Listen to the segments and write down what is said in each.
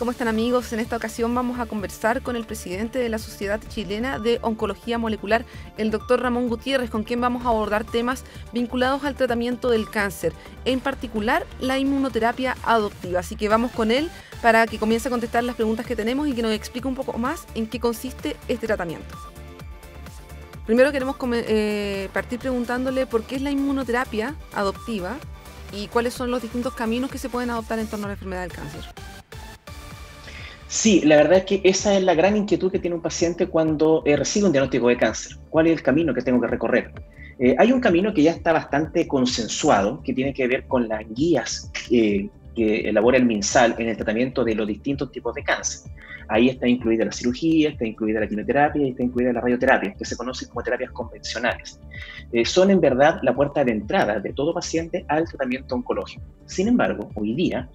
¿Cómo están, amigos? En esta ocasión vamos a conversar con el presidente de la Sociedad Chilena de Oncología Molecular, el doctor Ramón Gutiérrez, con quien vamos a abordar temas vinculados al tratamiento del cáncer, en particular la inmunoterapia adoptiva. Así que vamos con él para que comience a contestar las preguntas que tenemos y que nos explique un poco más en qué consiste este tratamiento. Primero queremos partir preguntándole por qué es la inmunoterapia adoptiva y cuáles son los distintos caminos que se pueden adoptar en torno a la enfermedad del cáncer. Sí, la verdad es que esa es la gran inquietud que tiene un paciente cuando recibe un diagnóstico de cáncer. ¿Cuál es el camino que tengo que recorrer? Hay un camino que ya está bastante consensuado, que tiene que ver con las guías que elabora el MinSal en el tratamiento de los distintos tipos de cáncer. Ahí está incluida la cirugía, está incluida la quimioterapia y está incluida la radioterapia, que se conocen como terapias convencionales. Son en verdad la puerta de entrada de todo paciente al tratamiento oncológico. Sin embargo, hoy día,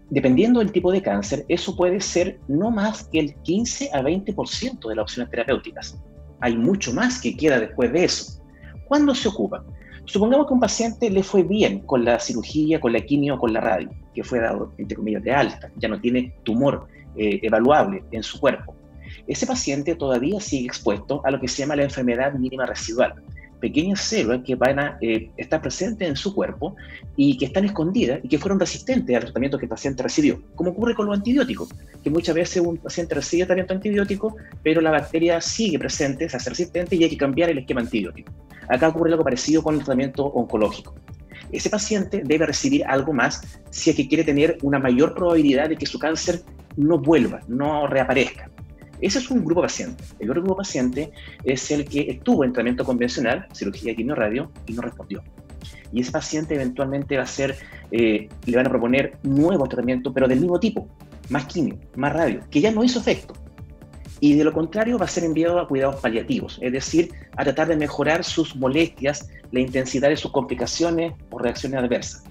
dependiendo del tipo de cáncer, eso puede ser no más que el 15 a 20% de las opciones terapéuticas. Hay mucho más que queda después de eso. ¿Cuándo se ocupa? Supongamos que a un paciente le fue bien con la cirugía, con la quimio o con la radio, que fue dado, entre comillas, de alta, ya no tiene tumor evaluable en su cuerpo. Ese paciente todavía sigue expuesto a lo que se llama la enfermedad mínima residual. Pequeñas células que van a estar presentes en su cuerpo y que están escondidas y que fueron resistentes al tratamiento que el paciente recibió, como ocurre con los antibióticos, que muchas veces un paciente recibe tratamiento antibiótico, pero la bacteria sigue presente, se hace resistente y hay que cambiar el esquema antibiótico. Acá ocurre algo parecido con el tratamiento oncológico. Ese paciente debe recibir algo más si es que quiere tener una mayor probabilidad de que su cáncer no vuelva, no reaparezca. Ese es un grupo paciente. El otro grupo paciente es el que estuvo en tratamiento convencional, cirugía, quimio, radio, y no respondió. Y ese paciente eventualmente va a ser, le van a proponer nuevos tratamientos, pero del mismo tipo, más quimio, más radio, que ya no hizo efecto. Y de lo contrario va a ser enviado a cuidados paliativos, es decir, a tratar de mejorar sus molestias, la intensidad de sus complicaciones o reacciones adversas.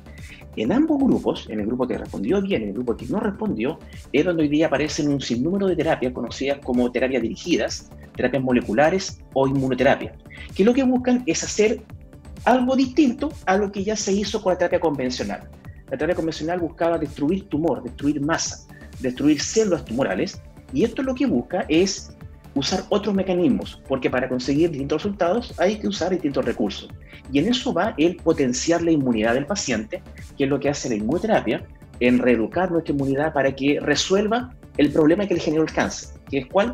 En ambos grupos, en el grupo que respondió bien y en el grupo que no respondió, es donde hoy día aparecen un sinnúmero de terapias conocidas como terapias dirigidas, terapias moleculares o inmunoterapia, que lo que buscan es hacer algo distinto a lo que ya se hizo con la terapia convencional. La terapia convencional buscaba destruir tumor, destruir masa, destruir células tumorales, y esto lo que busca es usar otros mecanismos, porque para conseguir distintos resultados hay que usar distintos recursos. Y en eso va el potenciar la inmunidad del paciente, que es lo que hace la inmunoterapia, en reeducar nuestra inmunidad para que resuelva el problema que le generó el cáncer, que es ¿cuál?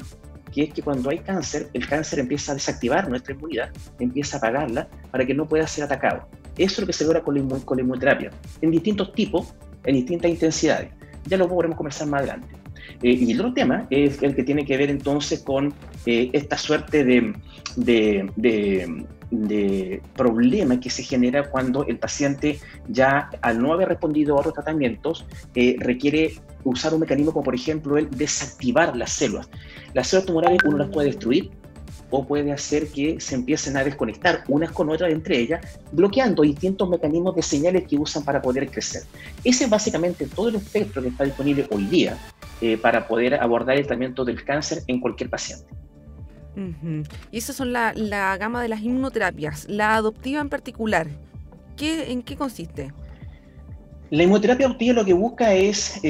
Que es que cuando hay cáncer, el cáncer empieza a desactivar nuestra inmunidad, empieza a apagarla para que no pueda ser atacado. Eso es lo que se logra con la inmunoterapia, en distintos tipos, en distintas intensidades. Ya lo podremos conversar más adelante. Y el otro tema es el que tiene que ver entonces con esta suerte de problema que se genera cuando el paciente ya al no haber respondido a otros tratamientos requiere usar un mecanismo como por ejemplo el desactivar las células. Las células tumorales uno las puede destruir o puede hacer que se empiecen a desconectar unas con otras entre ellas, bloqueando distintos mecanismos de señales que usan para poder crecer. Ese es básicamente todo el espectro que está disponible hoy día para poder abordar el tratamiento del cáncer en cualquier paciente. Y esas son la gama de las inmunoterapias. La adoptiva en particular, ¿en qué consiste? La inmunoterapia adoptiva lo que busca es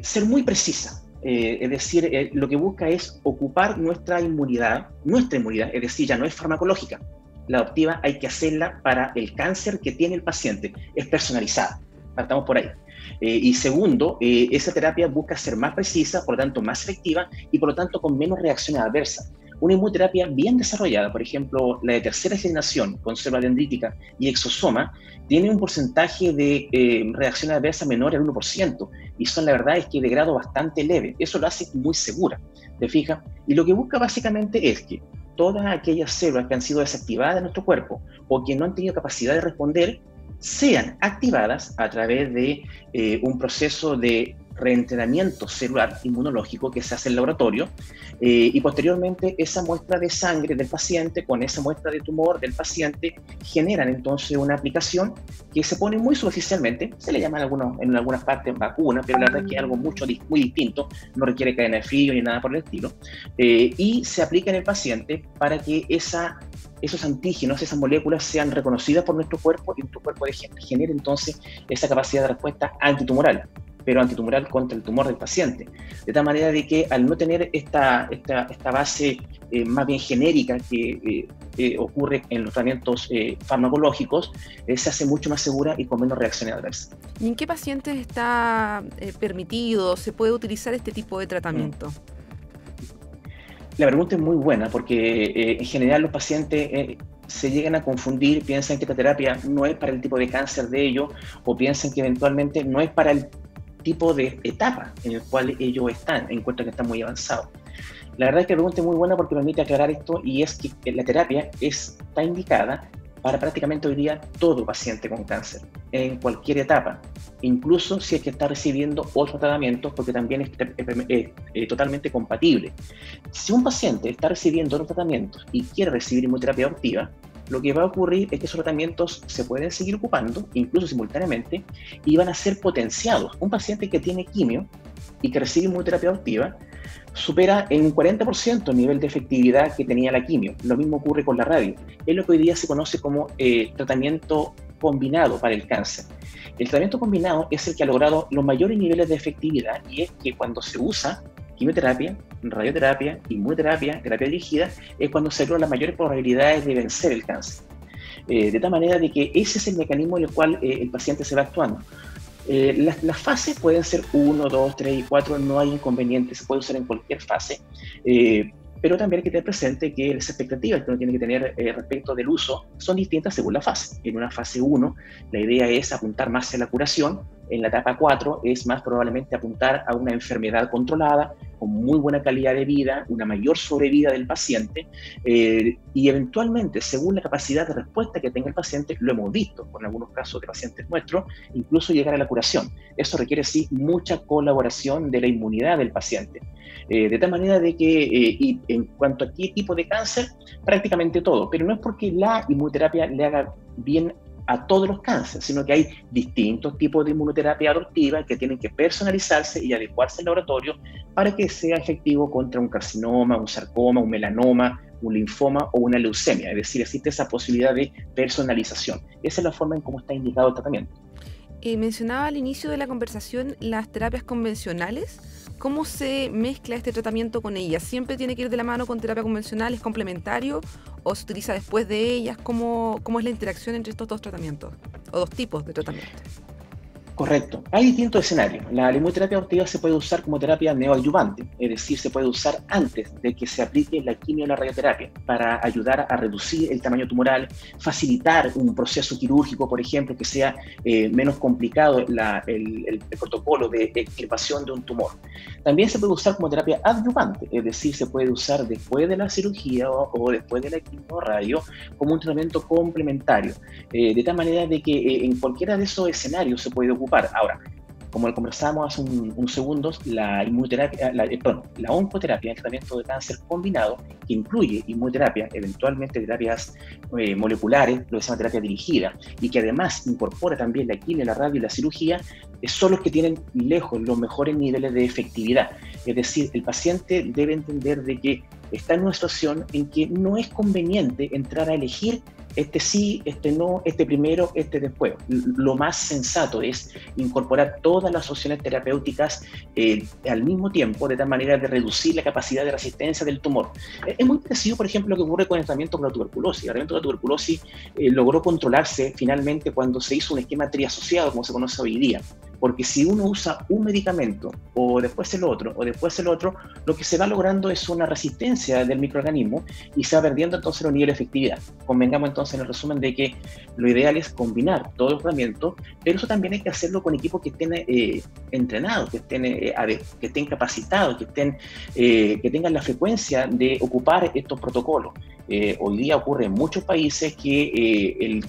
ser muy precisa. Es decir, lo que busca es ocupar nuestra inmunidad, es decir, ya no es farmacológica. La adoptiva hay que hacerla para el cáncer que tiene el paciente, es personalizada, partamos por ahí. Y segundo, esa terapia busca ser más precisa, por lo tanto más efectiva y por lo tanto con menos reacciones adversas. Una inmunoterapia bien desarrollada, por ejemplo, la de tercera generación con célula dendrítica y exosoma, tiene un porcentaje de reacciones adversas menor al 1%, y son, la verdad, es que de grado bastante leve. Eso lo hace muy segura, ¿te fijas? Y lo que busca básicamente es que todas aquellas células que han sido desactivadas en nuestro cuerpo o que no han tenido capacidad de responder, sean activadas a través de un proceso de reentrenamiento celular inmunológico que se hace en el laboratorio y posteriormente esa muestra de sangre del paciente con esa muestra de tumor del paciente generan entonces una aplicación que se pone muy superficialmente, se le llama en algunas partes vacuna, pero la verdad es que es algo muy distinto, no requiere cadena de frío ni nada por el estilo, y se aplica en el paciente para que esos antígenos, esas moléculas sean reconocidas por nuestro cuerpo y nuestro cuerpo genere entonces esa capacidad de respuesta antitumoral. pero antitumoral contra el tumor del paciente. De tal manera de que al no tener esta base más bien genérica que ocurre en los tratamientos farmacológicos, se hace mucho más segura y con menos reacciones adversas. ¿Y en qué pacientes está permitido, se puede utilizar este tipo de tratamiento? La pregunta es muy buena porque en general los pacientes se llegan a confundir, piensan que esta terapia no es para el tipo de cáncer de ellos o piensan que eventualmente no es para el tipo de etapa en el cual ellos están, encuentran que están muy avanzados. La verdad es que la pregunta es muy buena porque permite aclarar esto y es que la terapia está indicada para prácticamente hoy día todo paciente con cáncer, en cualquier etapa, incluso si es que está recibiendo otros tratamientos, porque también es totalmente compatible. Si un paciente está recibiendo otros tratamientos y quiere recibir inmunoterapia adoptiva, lo que va a ocurrir es que esos tratamientos se pueden seguir ocupando, incluso simultáneamente, y van a ser potenciados. Un paciente que tiene quimio y que recibe inmunoterapia adoptiva supera en un 40% el nivel de efectividad que tenía la quimio. Lo mismo ocurre con la radio. Es lo que hoy día se conoce como tratamiento combinado para el cáncer. El tratamiento combinado es el que ha logrado los mayores niveles de efectividad y es que cuando se usa quimioterapia, radioterapia, inmunoterapia, terapia dirigida, es cuando se logran las mayores probabilidades de vencer el cáncer. De tal manera de que ese es el mecanismo en el cual el paciente se va actuando. Las fases pueden ser 1, 2, 3 y 4, no hay inconveniente, se puede usar en cualquier fase, pero también hay que tener presente que las expectativas que uno tiene que tener respecto del uso son distintas según la fase. En una fase 1, la idea es apuntar más a la curación, en la etapa 4 es más probablemente apuntar a una enfermedad controlada, con muy buena calidad de vida, una mayor sobrevida del paciente y eventualmente, según la capacidad de respuesta que tenga el paciente, lo hemos visto con algunos casos de pacientes nuestros, incluso llegar a la curación. Eso requiere sí mucha colaboración de la inmunidad del paciente. De tal manera de que, y en cuanto a qué tipo de cáncer, prácticamente todo, pero no es porque la inmunoterapia le haga bien a todos los cánceres, sino que hay distintos tipos de inmunoterapia adoptiva que tienen que personalizarse y adecuarse al laboratorio para que sea efectivo contra un carcinoma, un sarcoma, un melanoma, un linfoma o una leucemia. Es decir, existe esa posibilidad de personalización. Esa es la forma en cómo está indicado el tratamiento. Mencionaba al inicio de la conversación las terapias convencionales. ¿Cómo se mezcla este tratamiento con ellas? ¿Siempre tiene que ir de la mano con terapia convencional? ¿Es complementario o se utiliza después de ellas? ¿Cómo es la interacción entre estos dos tratamientos o dos tipos de tratamiento? Correcto. Hay distintos escenarios. La inmunoterapia adoptiva se puede usar como terapia neoadyuvante, es decir, se puede usar antes de que se aplique la quimio o la radioterapia para ayudar a reducir el tamaño tumoral, facilitar un proceso quirúrgico, por ejemplo, que sea menos complicado el protocolo de extirpación de un tumor. También se puede usar como terapia adyuvante, es decir, se puede usar después de la cirugía o después de la quimio o radio como un tratamiento complementario, de tal manera de que en cualquiera de esos escenarios se puede ocupar. Ahora, como conversábamos hace unos segundos, la oncoterapia, el tratamiento de cáncer combinado, que incluye inmunoterapia, eventualmente terapias moleculares, lo que se llama terapia dirigida, y que además incorpora también la quimio, la radio y la cirugía, son los que tienen lejos los mejores niveles de efectividad. Es decir, el paciente debe entender de que está en una situación en que no es conveniente entrar a elegir este sí, este no, este primero, este después. Lo más sensato es incorporar todas las opciones terapéuticas al mismo tiempo, de tal manera de reducir la capacidad de resistencia del tumor. Es muy parecido, por ejemplo, lo que ocurre con el tratamiento con la tuberculosis. El tratamiento de la tuberculosis logró controlarse finalmente cuando se hizo un esquema triasociado, como se conoce hoy día. Porque si uno usa un medicamento o después el otro, lo que se va logrando es una resistencia del microorganismo y se va perdiendo entonces los niveles de efectividad. Convengamos entonces en el resumen de que lo ideal es combinar todos los tratamientos, pero eso también hay que hacerlo con equipos que estén entrenados, que estén capacitados, que tengan la frecuencia de ocupar estos protocolos. Hoy día ocurre en muchos países que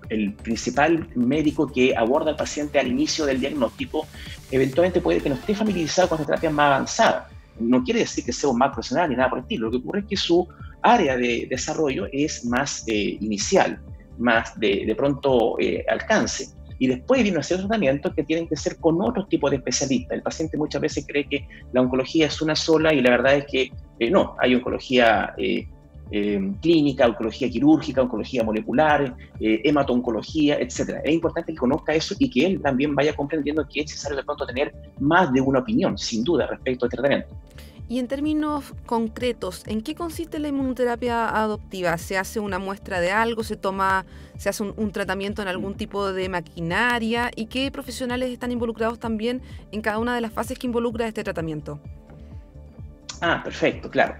el principal médico que aborda al paciente al inicio del diagnóstico eventualmente puede que no esté familiarizado con las terapias más avanzadas. No quiere decir que sea un mal profesional ni nada por el estilo. Lo que ocurre es que su área de desarrollo es más inicial, más de pronto alcance. Y después viene a hacer tratamientos que tienen que ser con otros tipos de especialistas. El paciente muchas veces cree que la oncología es una sola y la verdad es que no, hay oncología clínica, oncología quirúrgica, oncología molecular, hemato-oncología, etc. Es importante que conozca eso y que él también vaya comprendiendo que es necesario de pronto tener más de una opinión, sin duda, respecto al tratamiento. Y en términos concretos, ¿en qué consiste la inmunoterapia adoptiva? ¿Se hace una muestra de algo? ¿Se hace un tratamiento en algún tipo de maquinaria? ¿Y qué profesionales están involucrados también en cada una de las fases que involucra este tratamiento? Perfecto, claro.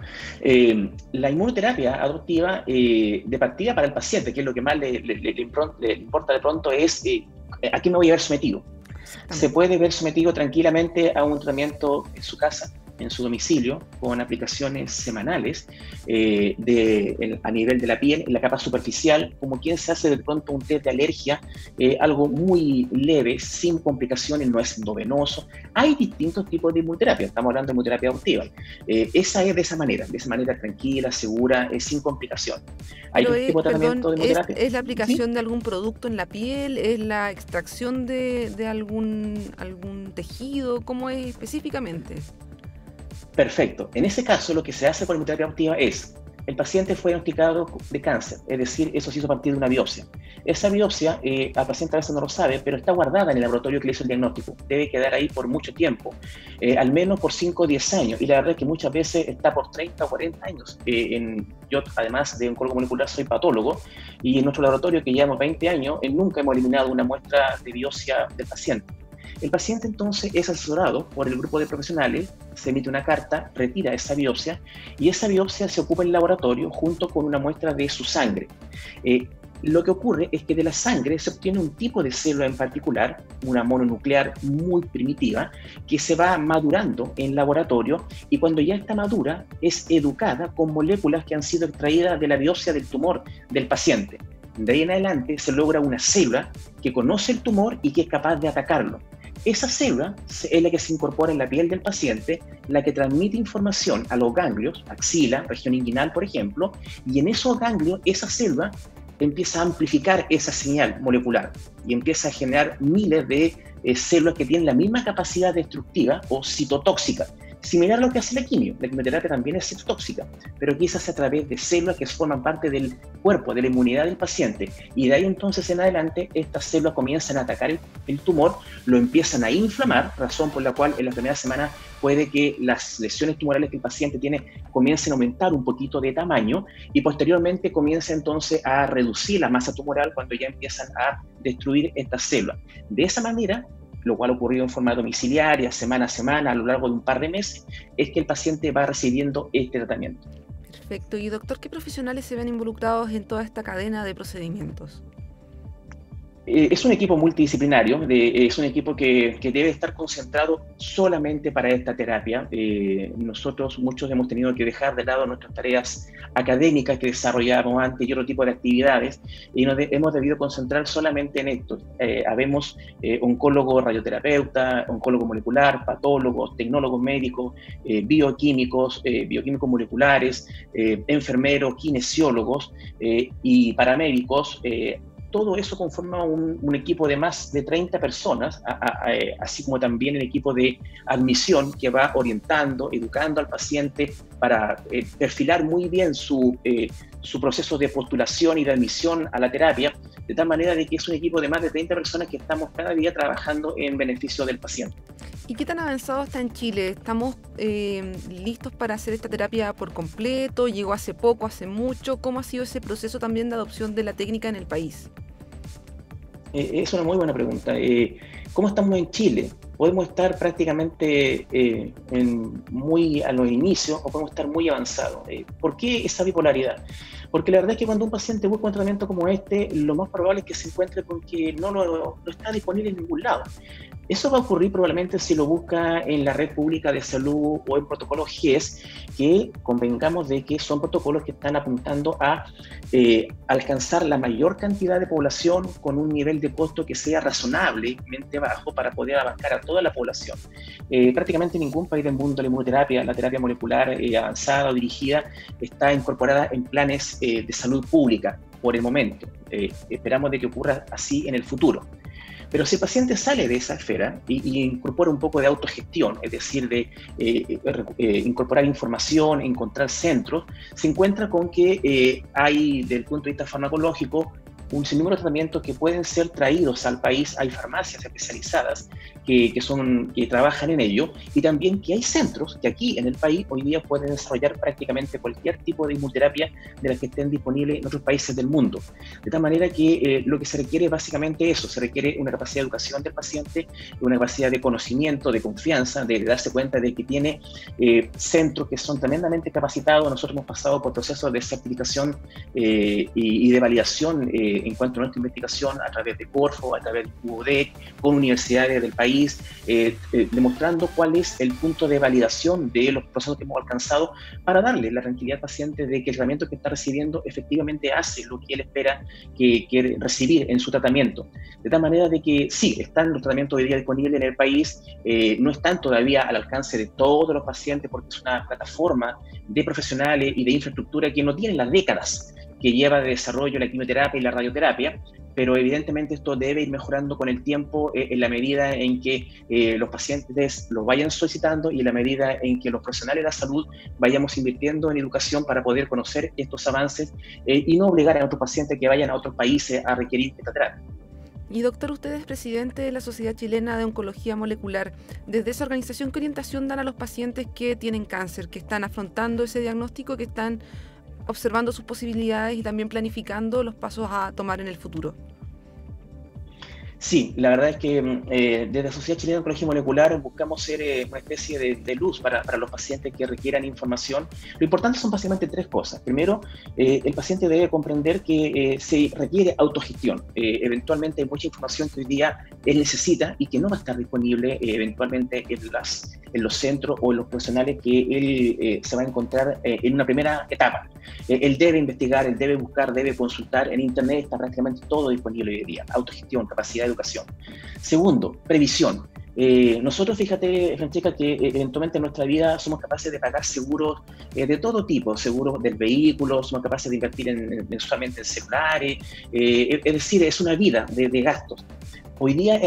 La inmunoterapia adoptiva, de partida para el paciente, que es lo que más le importa de pronto, es a qué me voy a ver sometido. Se puede ver sometido tranquilamente a un tratamiento en su casa, en su domicilio, con aplicaciones semanales a nivel de la piel, en la capa superficial, como quien se hace de pronto un test de alergia, algo muy leve, sin complicaciones, no es endovenoso. Hay distintos tipos de inmunoterapia, estamos hablando de inmunoterapia adoptiva. Esa es de esa manera tranquila, segura, sin complicación. ¿Hay un tipo de tratamiento de inmunoterapia? ¿Es la aplicación de algún producto en la piel? ¿Es la extracción de algún tejido? ¿Cómo es específicamente? Perfecto. En ese caso, lo que se hace con la inmunoterapia adoptiva es, el paciente fue diagnosticado de cáncer, es decir, eso se hizo a partir de una biopsia. Esa biopsia, el paciente a veces no lo sabe, pero está guardada en el laboratorio que le hizo el diagnóstico. Debe quedar ahí por mucho tiempo, al menos por 5 o 10 años, y la verdad es que muchas veces está por 30 o 40 años. Yo, además de oncólogo molecular, soy patólogo, y en nuestro laboratorio, que llevamos 20 años, nunca hemos eliminado una muestra de biopsia del paciente. El paciente entonces es asesorado por el grupo de profesionales, se emite una carta, retira esa biopsia y esa biopsia se ocupa en el laboratorio junto con una muestra de su sangre. Lo que ocurre es que de la sangre se obtiene un tipo de célula en particular, una mononuclear muy primitiva, que se va madurando en laboratorio y cuando ya está madura es educada con moléculas que han sido extraídas de la biopsia del tumor del paciente. De ahí en adelante se logra una célula que conoce el tumor y que es capaz de atacarlo. Esa célula es la que se incorpora en la piel del paciente, la que transmite información a los ganglios, axila, región inguinal, por ejemplo, y en esos ganglios esa célula empieza a amplificar esa señal molecular y empieza a generar miles de células que tienen la misma capacidad destructiva o citotóxica. Similar a lo que hace la quimioterapia también es citotóxica, pero aquí se hace a través de células que forman parte del cuerpo, de la inmunidad del paciente, y de ahí entonces en adelante estas células comienzan a atacar el tumor, lo empiezan a inflamar, razón por la cual en las primeras semanas puede que las lesiones tumorales que el paciente tiene comiencen a aumentar un poquito de tamaño y posteriormente comienza entonces a reducir la masa tumoral cuando ya empiezan a destruir estas células. De esa manera, lo cual ha ocurrido en forma domiciliaria, semana a semana, a lo largo de un par de meses, es que el paciente va recibiendo este tratamiento. Perfecto. Y doctor, ¿qué profesionales se ven involucrados en toda esta cadena de procedimientos? Es un equipo multidisciplinario, es un equipo que debe estar concentrado solamente para esta terapia. Nosotros muchos hemos tenido que dejar de lado nuestras tareas académicas que desarrollábamos antes y otro tipo de actividades y hemos debido concentrar solamente en esto. Habemos oncólogo radioterapeuta, oncólogo molecular, patólogos, tecnólogos médicos, bioquímicos moleculares, enfermeros, kinesiólogos y paramédicos. Todo eso conforma un equipo de más de 30 personas, así como también el equipo de admisión que va orientando, educando al paciente para perfilar muy bien su proceso de postulación y de admisión a la terapia, de tal manera de que es un equipo de más de 30 personas que estamos cada día trabajando en beneficio del paciente. ¿Y qué tan avanzado está en Chile? ¿Estamos listos para hacer esta terapia por completo? ¿Llegó hace poco, hace mucho? ¿Cómo ha sido ese proceso también de adopción de la técnica en el país? Es una muy buena pregunta. ¿Cómo estamos en Chile? Podemos estar prácticamente muy a los inicios o podemos estar muy avanzados. ¿Por qué esa bipolaridad? Porque la verdad es que cuando un paciente busca un tratamiento como este, lo más probable es que se encuentre con que no está disponible en ningún lado. Eso va a ocurrir probablemente si lo busca en la red pública de salud o en protocolos GES, que convengamos de que son protocolos que están apuntando a alcanzar la mayor cantidad de población con un nivel de costo que sea razonablemente bajo para poder abarcar a toda la población. Prácticamente ningún país del mundo la inmunoterapia, la terapia molecular avanzada o dirigida está incorporada en planes de salud pública por el momento. Esperamos de que ocurra así en el futuro. Pero si el paciente sale de esa esfera y incorpora un poco de autogestión, es decir, de incorporar información, encontrar centros, se encuentra con que hay, desde el punto de vista farmacológico, un sinnúmero de tratamientos que pueden ser traídos al país. Hay farmacias especializadas que trabajan en ello, y también que hay centros que aquí en el país hoy día pueden desarrollar prácticamente cualquier tipo de inmunoterapia de las que estén disponibles en otros países del mundo. De tal manera que lo que se requiere básicamente eso, se requiere una capacidad de educación del paciente, una capacidad de conocimiento, de confianza, de darse cuenta de que tiene centros que son tremendamente capacitados. Nosotros hemos pasado por procesos de certificación y de validación en cuanto a nuestra investigación a través de Corfo, a través de UODEC, con universidades del país, demostrando cuál es el punto de validación de los procesos que hemos alcanzado para darle la tranquilidad al paciente de que el tratamiento que está recibiendo efectivamente hace lo que él espera que quiere recibir en su tratamiento. De tal manera de que sí, están los tratamientos hoy día disponibles en el país, no están todavía al alcance de todos los pacientes porque es una plataforma de profesionales y de infraestructura que no tienen las décadas que lleva de desarrollo la quimioterapia y la radioterapia, pero evidentemente esto debe ir mejorando con el tiempo en la medida en que los pacientes lo vayan solicitando y en la medida en que los profesionales de la salud vayamos invirtiendo en educación para poder conocer estos avances y no obligar a otros pacientes que vayan a otros países a requerir esta terapia. Y doctor, usted es presidente de la Sociedad Chilena de Oncología Molecular. Desde esa organización, ¿qué orientación dan a los pacientes que tienen cáncer, que están afrontando ese diagnóstico, que están observando sus posibilidades y también planificando los pasos a tomar en el futuro? Sí, la verdad es que desde la Sociedad Chilena de Oncología Molecular buscamos ser una especie de luz para los pacientes que requieran información. Lo importante son básicamente tres cosas. Primero, el paciente debe comprender que se requiere autogestión. Eventualmente hay mucha información que hoy día él necesita y que no va a estar disponible eventualmente en los centros o en los profesionales que él se va a encontrar en una primera etapa. Él debe investigar, él debe buscar, debe consultar. En Internet está prácticamente todo disponible hoy día. Autogestión, capacidad de educación. Segundo, previsión. Nosotros, fíjate, Francesca, que eventualmente en nuestra vida somos capaces de pagar seguros de todo tipo, seguros del vehículo, somos capaces de invertir mensualmente en celulares, es decir, es una vida de gastos. Hoy día,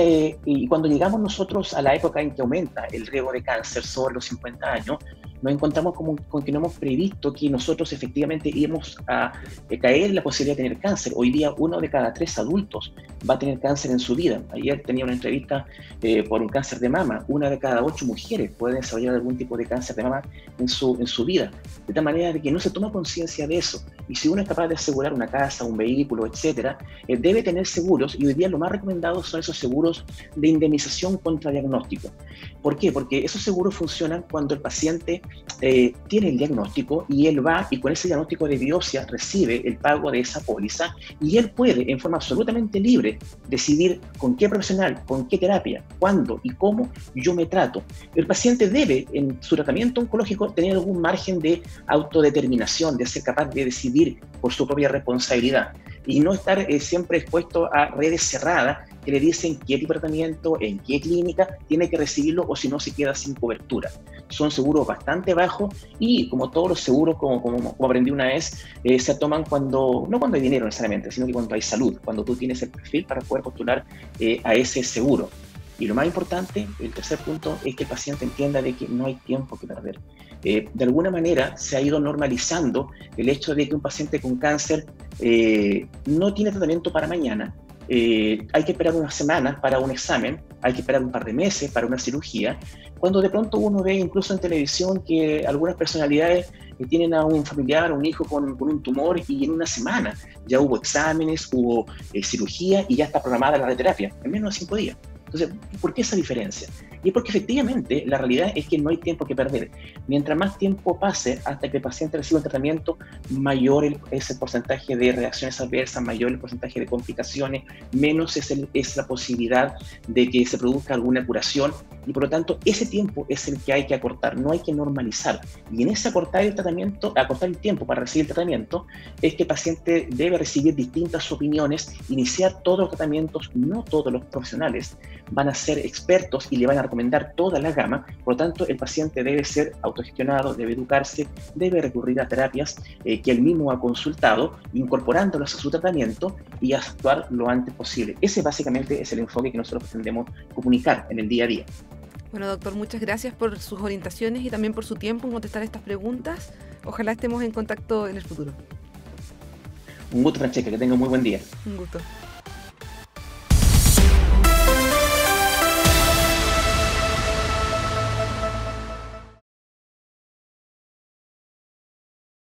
y cuando llegamos nosotros a la época en que aumenta el riesgo de cáncer sobre los 50 años, nos encontramos con que no hemos previsto que nosotros efectivamente íbamos a caer en la posibilidad de tener cáncer. Hoy día 1 de cada 3 adultos va a tener cáncer en su vida. Ayer tenía una entrevista por un cáncer de mama. 1 de cada 8 mujeres puede desarrollar algún tipo de cáncer de mama en su vida. De tal manera de que no se toma conciencia de eso. Y si uno es capaz de asegurar una casa, un vehículo, etcétera, debe tener seguros, y hoy día lo más recomendado son esos seguros de indemnización contra diagnóstico. ¿Por qué? Porque esos seguros funcionan cuando el paciente tiene el diagnóstico y él va y con ese diagnóstico de biopsia recibe el pago de esa póliza y él puede en forma absolutamente libre decidir con qué profesional, con qué terapia, cuándo y cómo yo me trato. El paciente debe en su tratamiento oncológico tener algún margen de autodeterminación, de ser capaz de decidir por su propia responsabilidad y no estar siempre expuesto a redes cerradas que le dicen qué tipo de tratamiento, en qué clínica tiene que recibirlo o si no se queda sin cobertura. Son seguros bastante bajos y como todos los seguros, como aprendí una vez, se toman no cuando hay dinero necesariamente, sino que cuando hay salud, cuando tú tienes el perfil para poder postular a ese seguro. Y lo más importante, el tercer punto, es que el paciente entienda de que no hay tiempo que perder. De alguna manera se ha ido normalizando el hecho de que un paciente con cáncer no tiene tratamiento para mañana. Hay que esperar unas semanas para un examen, hay que esperar un par de meses para una cirugía, cuando de pronto uno ve incluso en televisión que algunas personalidades tienen a un familiar, un hijo con un tumor y en una semana ya hubo exámenes, hubo cirugía y ya está programada la radioterapia, en menos de 5 días. Entonces, ¿por qué esa diferencia? Y es porque efectivamente la realidad es que no hay tiempo que perder. Mientras más tiempo pase hasta que el paciente reciba un tratamiento, mayor es el porcentaje de reacciones adversas, mayor el porcentaje de complicaciones, menos es la posibilidad de que se produzca alguna curación y por lo tanto ese tiempo es el que hay que acortar, no hay que normalizar. Y en ese acortar el tiempo para recibir el tratamiento es que el paciente debe recibir distintas opiniones, iniciar todos los tratamientos, no todos los profesionales van a ser expertos y le van a recomendar toda la gama. Por lo tanto, el paciente debe ser autogestionado, debe educarse, debe recurrir a terapias que él mismo ha consultado, incorporándolas a su tratamiento y actuar lo antes posible. Ese básicamente es el enfoque que nosotros pretendemos comunicar en el día a día. Bueno, doctor, muchas gracias por sus orientaciones y también por su tiempo en contestar estas preguntas. Ojalá estemos en contacto en el futuro. Un gusto, Francesca, que tenga un muy buen día. Un gusto.